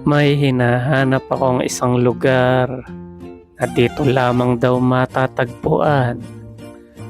May hinahanap akong isang lugar na dito lamang daw matatagpuan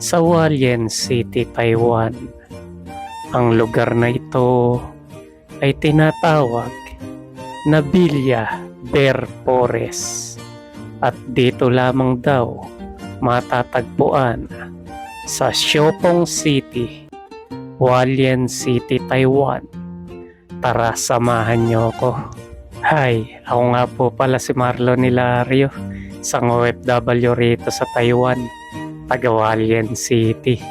sa Hualien City, Taiwan. Ang lugar na ito ay tinatawag na Villa Verpores at dito lamang daw matatagpuan sa Siopong City, Hualien City, Taiwan. Tara, samahan niyo ako. Hi, ako nga po pala si Marlon Hilario, isang OFW rito sa Taiwan, taga Hualien City.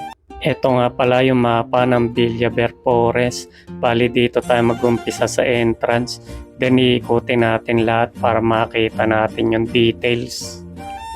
Ito nga pala yung mapa ng Villa Verpores. Bali dito tayo mag-umpisa sa entrance, then iikutin natin lahat para makita natin yung details.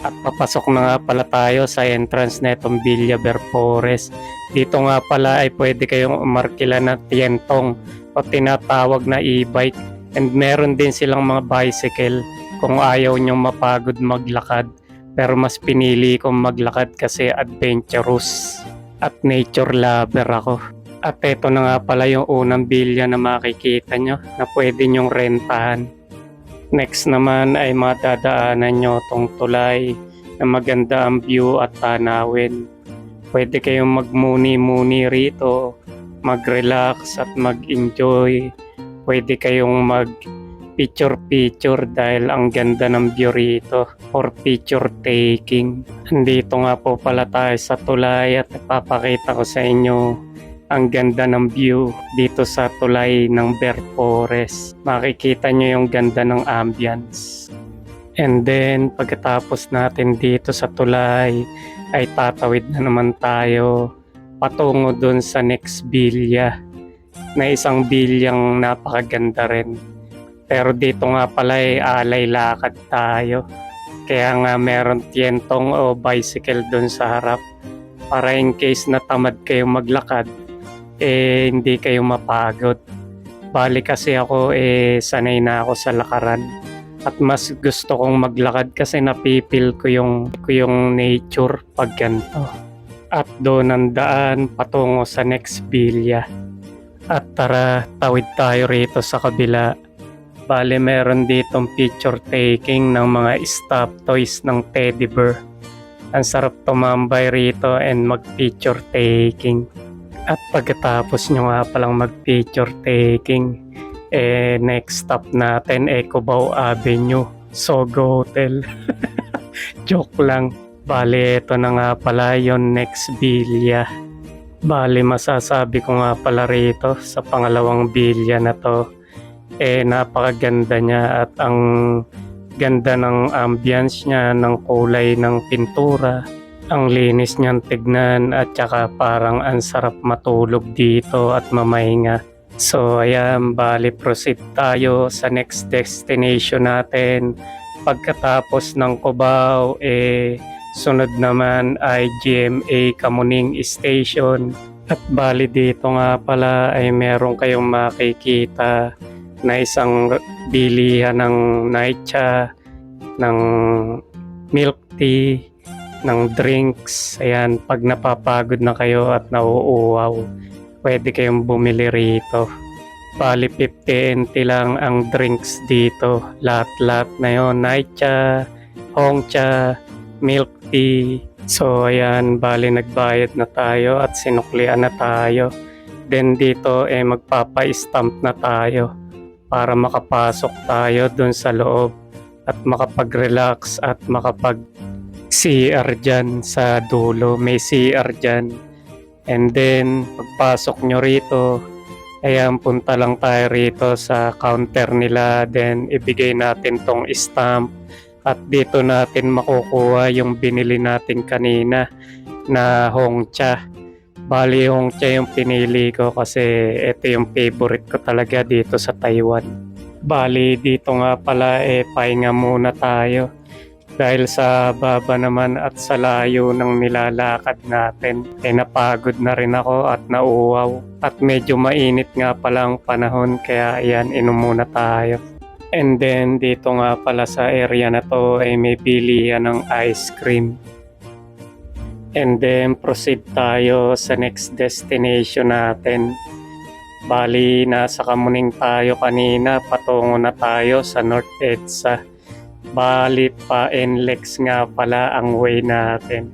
At papasok na nga pala tayo sa entrance na itong Villa Verpores. Dito nga pala ay pwede kayong umarkila ng tientong o tinatawag na e-bike. And meron din silang mga bicycle kung ayaw nyong mapagod maglakad. Pero mas pinili kong maglakad kasi adventurous at nature lover ako. At ito na nga pala yung unang bilya na makikita nyo na pwede nyong rentahan. Next naman ay madadaanan nyo tong tulay na maganda ang view at tanawin. Pwede kayong magmuni-muni rito, mag-relax at mag-enjoy. Pwede kayong mag-picture-picture dahil ang ganda ng view rito for picture taking. Andito nga po pala tayo sa tulay at ipapakita ko sa inyo ang ganda ng view dito sa tulay ng Verpores. Makikita nyo yung ganda ng ambience. And then pagkatapos natin dito sa tulay ay tatawid na naman tayo patungo dun sa next villa na isang bilyang napakaganda rin. Pero dito nga pala ay alay lakad tayo. Kaya nga meron tientong o bicycle dun sa harap para in case na tamad kayo maglakad, hindi kayo mapagod. Bali kasi ako sanay na ako sa lakaran. At mas gusto kong maglakad kasi napipil ko yung nature pag ganito. At doon ang daan patungo sa next villa. At tara, tawid tayo rito sa kabila. Bale, meron ditong picture taking ng mga stuffed toys ng teddy bear. Ang sarap tumambay rito and mag-picture taking. At pagkatapos nyo nga palang mag-picture taking, next stop natin Cubao Avenue, Sogo Hotel. Joke lang. Bale, ito na nga pala yung next villa. Bale, masasabi ko nga pala rito sa pangalawang villa na to, napakaganda niya at ang ganda ng ambience niya, ng kulay ng pintura, ang linis niyang tignan at saka parang ang sarap matulog dito at mamahinga. So ayan, bale proceed tayo sa next destination natin. Pagkatapos ng Cubao, sunod naman ay GMA Kamuning Station. At bali dito nga pala ay meron kayong makikita na isang bilihan ng nightcha, ng milk tea, ng drinks. Ayan, pag napapagod na kayo at nauuwaw, pwede kayong bumili rito. Bali 50 NT lang ang drinks dito. Lahat-lahat na yun, nightcha, hongcha, milk tea. So ayan, bali nagbayad na tayo at sinuklian na tayo. Then dito magpapa-stamp na tayo para makapasok tayo dun sa loob at makapag-relax at makapag-CR dyan sa dulo. May CR dyan. And then pagpasok nyo rito, ayan, punta lang tayo rito sa counter nila. Then ibigay natin tong stamp. At dito natin makukuha yung binili natin kanina na hongcha. Bali hongcha yung pinili ko kasi ito yung favorite ko talaga dito sa Taiwan. Bali dito nga pala pahinga muna tayo. Dahil sa baba naman at sa layo ng nilalakad natin, napagod na rin ako at nauuwaw. At medyo mainit nga pala ang panahon kaya ayan, inom muna tayo. And then dito nga pala sa area na to ay may bilihan ng ice cream. And then proceed tayo sa next destination natin. Bali, nasa Kamuning tayo kanina, patungo na tayo sa North EDSA. Bali, pa NLEX nga pala ang way natin.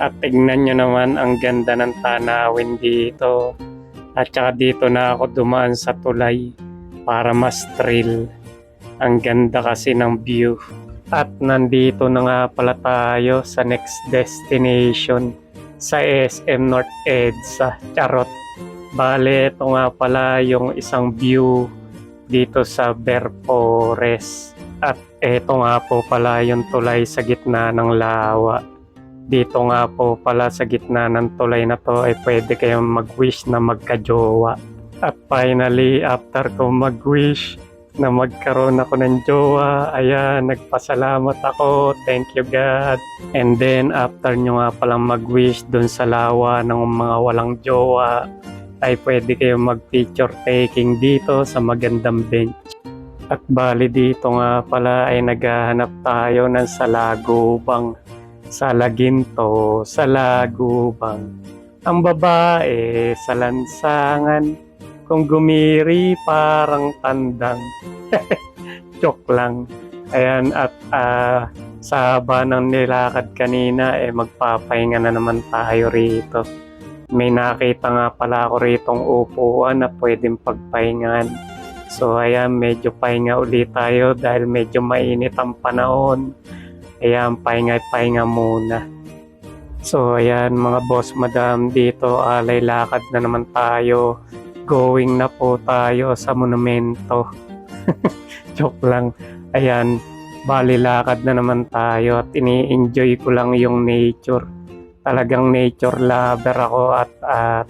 At tignan nyo naman ang ganda ng tanawin dito. At saka dito na ako dumaan sa tulay para mas thrill. Ang ganda kasi ng view. At nandito na nga pala tayo sa next destination sa SM North EDSA. Charot. Bale, ito nga pala yung isang view dito sa Bear Forest. At ito nga po pala yung tulay sa gitna ng lawa. Dito nga po pala sa gitna ng tulay na to ay pwede kayong mag-wish na magka-jowa. At finally, after ko mag-wish na magkaroon ako ng jowa, ayan, nagpasalamat ako. Thank you God. And then after nyo nga palang mag-wish dun sa lawa ng mga walang jowa, ay pwede kayong mag-picture taking dito sa magandang bench. At bali dito nga pala ay naghahanap tayo ng salagubang. Salaginto, salagubang. Ang babae sa lansangan, kung gumiri parang tandang. Joke lang. Ayan, at sa haba ng nilakad kanina, magpapahinga na naman tayo rito. May nakita nga pala ako ritong upuan na pwedeng pagpahingan. So ayan, medyo pahinga ulit tayo dahil medyo mainit ang panahon. Ayan, pahinga muna. So ayan mga boss madam, dito alay lakad na naman tayo. Going na po tayo sa monumento. Joke lang. Ayan, bali lakad na naman tayo at ini-enjoy ko lang yung nature. Talagang nature lover ako at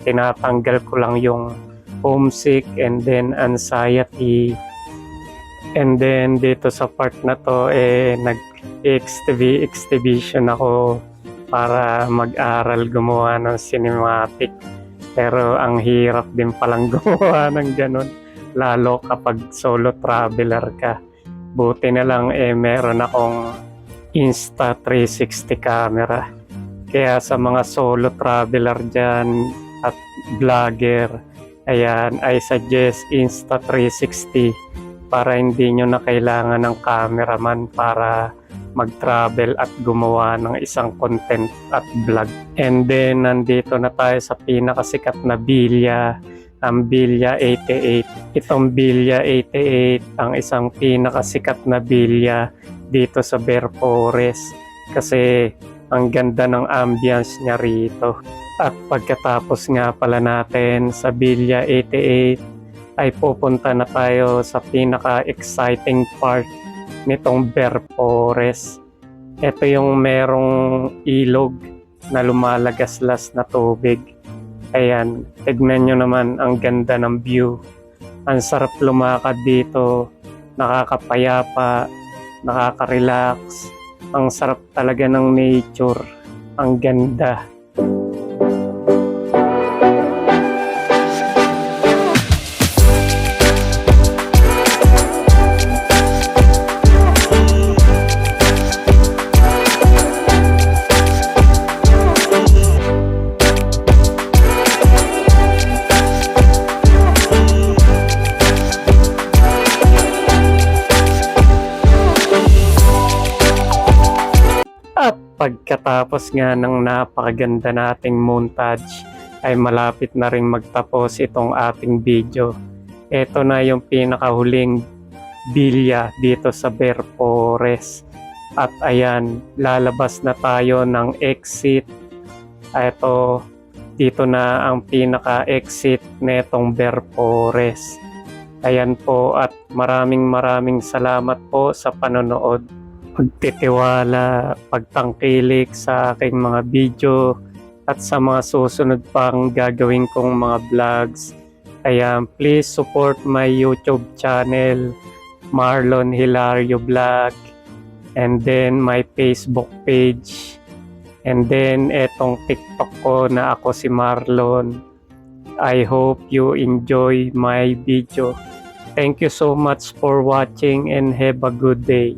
tinatanggal ko lang yung homesick and then anxiety. And then dito sa part na to nag-exhibition ako para mag-aral gumawa ng cinematic. Pero ang hirap din palang gumawa ng ganun, lalo kapag solo traveler ka. Buti na lang meron akong Insta360 camera. Kaya sa mga solo traveler dyan at vlogger, ayan, I suggest Insta360 para hindi nyo na kailangan ng cameraman para mag-travel at gumawa ng isang content at vlog. And then, nandito na tayo sa pinakasikat na bilya, ang Bilya 88. Itong Bilya 88, ang isang pinakasikat na bilya dito sa Bear Forest kasi ang ganda ng ambience niya rito. At pagkatapos nga pala natin sa Bilya 88 ay pupunta na tayo sa pinaka-exciting part nitong Bear Forest. Ito yung merong ilog na lumalagaslas na tubig. Ayan, tignan nyo naman ang ganda ng view. Ang sarap lumakad dito, nakakapayapa, nakaka-relax. Ang sarap talaga ng nature. Ang ganda. Pagkatapos nga ng napakaganda nating montage ay malapit na rin magtapos itong ating video. Ito na yung pinakahuling bilya dito sa Bear Forest. At ayan, lalabas na tayo ng exit. Ito, dito na ang pinaka-exit netong Bear Forest. Ayan po at maraming salamat po sa panonood. Pagtitiwala, pagtangkilik sa aking mga video at sa mga susunod pang gagawin kong mga vlogs. Kaya please support my YouTube channel, Marlon Hilario Vlog, and then my Facebook page, and then etong TikTok ko na ako si Marlon. I hope you enjoy my video. Thank you so much for watching and have a good day.